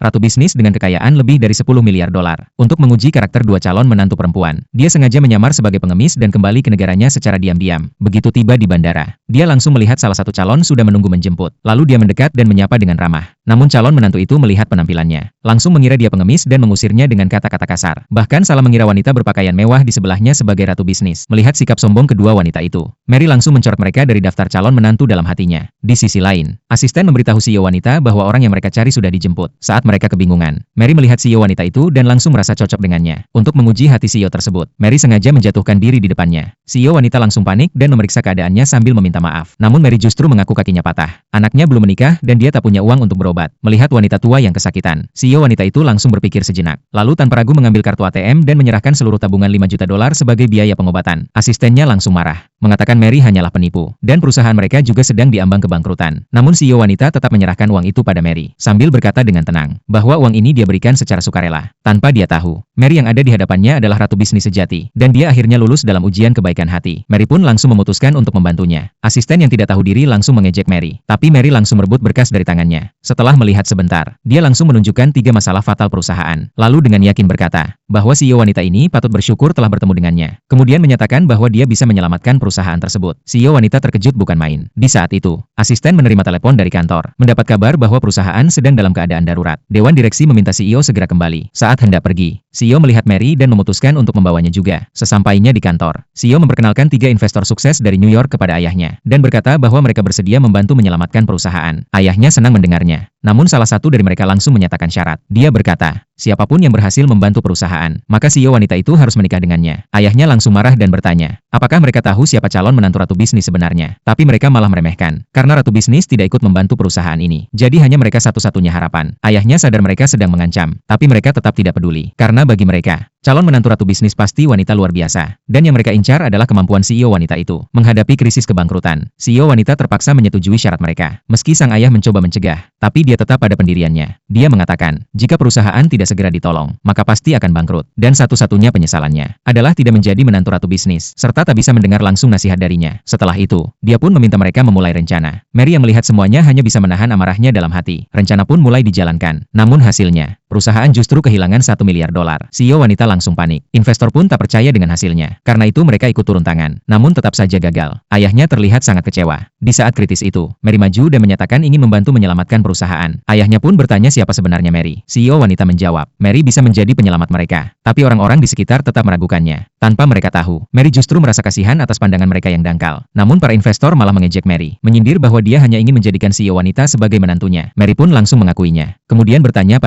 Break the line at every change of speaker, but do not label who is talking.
ratu bisnis dengan kekayaan lebih dari 10 miliar dolar. Untuk menguji karakter dua calon menantu perempuan, dia sengaja menyamar sebagai pengemis dan kembali ke negaranya secara diam-diam. Begitu tiba di bandara, dia langsung melihat salah satu calon sudah menunggu menjemput. Lalu dia mendekat dan menyapa dengan ramah. Namun calon menantu itu melihat penampilannya, langsung mengira dia pengemis dan mengusirnya dengan kata-kata kasar. Bahkan salah mengira wanita berpakaian mewah di sebelahnya sebagai ratu bisnis. Melihat sikap sombong kedua wanita itu, Mary langsung mencoret mereka dari daftar calon menantu dalam hatinya. Di sisi lain, asisten memberitahu CEO wanita bahwa orang yang mereka cari sudah dijemput. Saat mereka kebingungan, Mary melihat CEO wanita itu dan langsung merasa cocok dengannya. Untuk menguji hati CEO tersebut, Mary sengaja menjatuhkan diri di depannya. CEO wanita langsung panik dan memeriksa keadaannya sambil meminta maaf. Namun Mary justru mengaku kakinya patah. Anaknya belum menikah dan dia tak punya uang untuk berobat. Melihat wanita tua yang kesakitan, CEO wanita itu langsung berpikir sejenak. Lalu tanpa ragu mengambil kartu ATM dan menyerahkan seluruh tabungan 5 juta dolar sebagai biaya pengobatan. Asistennya langsung marah, mengatakan Mary hanyalah penipu, dan perusahaan mereka juga sedang diambang kebangkrutan. Namun CEO wanita tetap menyerahkan uang itu pada Mary, sambil berkata dengan tenang, bahwa uang ini dia berikan secara sukarela. Tanpa dia tahu, Mary yang ada di hadapannya adalah ratu bisnis sejati, dan dia akhirnya lulus dalam ujian kebaikan hati. Mary pun langsung memutuskan untuk membantunya. Asisten yang tidak tahu diri langsung mengejek Mary, tapi Mary langsung merebut berkas dari tangannya. Setelah melihat sebentar, dia langsung menunjukkan 3 masalah fatal perusahaan. Lalu dengan yakin berkata, bahwa CEO wanita ini patut bersyukur telah bertemu dengannya. Kemudian menyatakan bahwa dia bisa menyelamatkan perusahaan tersebut. CEO wanita terkejut bukan main. Di saat itu, asisten menerima telepon dari kantor, mendapat kabar bahwa perusahaan sedang dalam keadaan darurat. Dewan direksi meminta CEO segera kembali. Saat hendak pergi, CEO melihat Mary dan memutuskan untuk membawanya juga. Sesampainya di kantor, CEO memperkenalkan 3 investor sukses dari New York kepada ayahnya, dan berkata bahwa mereka bersedia membantu menyelamatkan perusahaan. Ayahnya senang mendengarnya. Namun salah satu dari mereka langsung menyatakan syarat. Dia berkata, siapapun yang berhasil membantu perusahaan, maka CEO wanita itu harus menikah dengannya. Ayahnya langsung marah dan bertanya, apakah mereka tahu siapa calon menantu ratu bisnis sebenarnya? Tapi mereka malah meremehkan, karena ratu bisnis tidak ikut membantu perusahaan ini. Jadi hanya mereka satu-satunya harapan. Ayahnya sadar mereka sedang mengancam, tapi mereka tetap tidak peduli. Karena bagi mereka, calon menantu ratu bisnis pasti wanita luar biasa. Dan yang mereka incar adalah kemampuan CEO wanita itu. Menghadapi krisis kebangkrutan, CEO wanita terpaksa menyetujui syarat mereka. Meski sang ayah mencoba mencegah, tapi dia tetap pada pendiriannya. Dia mengatakan, jika perusahaan tidak segera ditolong, maka pasti akan bangkrut. Dan satu-satunya penyesalannya adalah tidak menjadi menantu ratu bisnis, serta tak bisa mendengar langsung nasihat darinya. Setelah itu, dia pun meminta mereka memulai rencana. Mary yang melihat semuanya hanya bisa menahan amarahnya dalam hati. Rencana pun mulai dijalankan. Namun hasilnya, perusahaan justru kehilangan 1 miliar dolar. CEO wanita langsung panik. Investor pun tak percaya dengan hasilnya. Karena itu mereka ikut turun tangan. Namun tetap saja gagal. Ayahnya terlihat sangat kecewa. Di saat kritis itu, Mary maju dan menyatakan ingin membantu menyelamatkan perusahaan. Ayahnya pun bertanya siapa sebenarnya Mary. CEO wanita menjawab, Mary bisa menjadi penyelamat mereka. Tapi orang-orang di sekitar tetap meragukannya. Tanpa mereka tahu, Mary justru merasa kasihan atas pandangan mereka yang dangkal. Namun para investor malah mengejek Mary, menyindir bahwa dia hanya ingin menjadikan CEO wanita sebagai menantunya. Mary pun langsung mengakuinya. Kemudian bertanya